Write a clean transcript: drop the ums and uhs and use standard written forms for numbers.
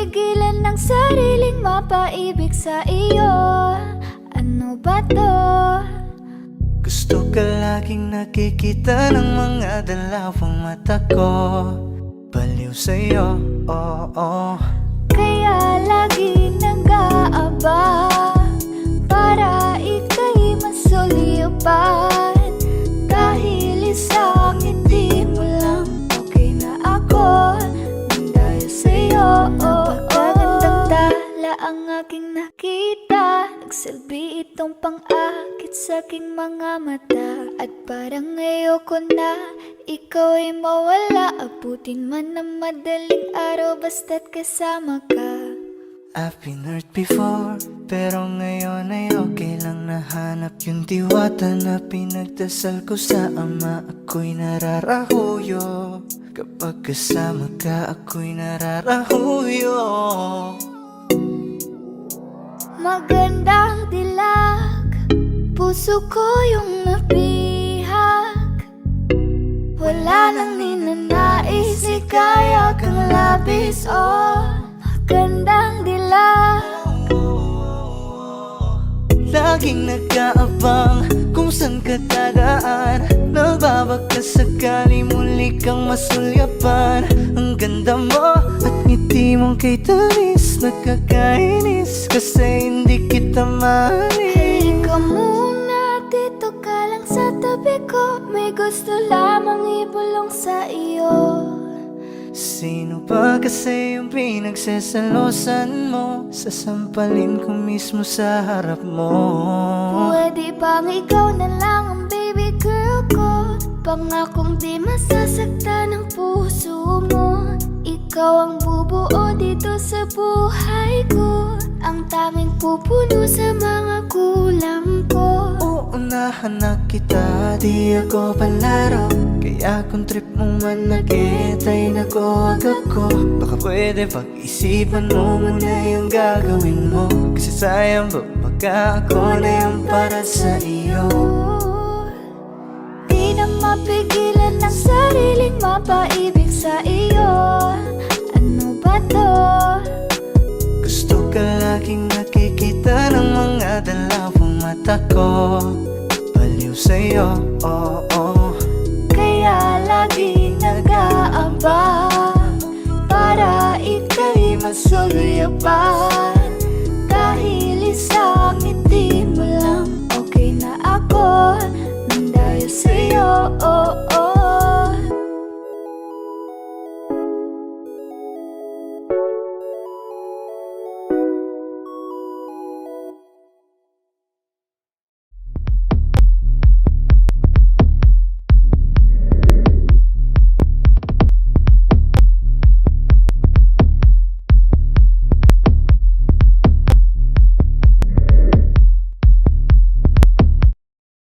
mapigilan ng sariling mapaibig sa iyo. Ano ba to? Gusto ka laging nakikita ng mga dalawang mata ko. Baliw sa'yo, oo. Kaya lagi nag-aaba para ika'y masulipan. Dahil isang ngiti mo lang, okay na ako nang dahil sa'yo. Napakagandang tala ang aking nakita. Nagsilbi itong pang-akit sa aking mga mata. At parang ayoko na ikaw ay mawala. Abutin man ng madaling araw basta't kasama ka. I've been hurt before, pero ngayon ay okay lang. Nahanap yung diwata na pinagdasal ko sa ama. Ako'y nararahuyo kapag kasama ka, ako'y nararahuyo. Magandang dilag, puso ko yung nabihag. Wala nang ninanais, ikaya kang labis. Oh, magandang dilag. Laging nag-aabang kung saan ka tagaan. Nababaka sakali muli kang masulyapan. Ang ganda mo at ngiti mong kay tamis. Nakakainis kasi hindi kita maalis. Halika muna, dito ka lang sa tabi ko. May gusto lamang ibulong sa iyo. Sino ba kasi yung pinagsasalosan mo? Sasampalin ko mismo sa harap mo. Pwede bang ikaw na lang ang baby girl ko? Pangakong di masasaktan ang puso mo. Ikaw ang bubuo dito sa buhay ko. Ang tanging pupuno sa mga kulang ko. Uunahan na kita, di ako palaro. Kaya kung trip mong manakit ay nakuwag ako. Baka pwede pag-isipan mo muna yung gagawin mo. Kasi sayang ba pagka ako na yung para sa iyo. Di na mapigilan ng sariling mapaibig sa iyo. Ano ba to? Gusto ka laging nakikita ng mga dalawang mata ko. Baliw sa'yo, oo. Kaya lagi nag-aaba para ika'y masulipan.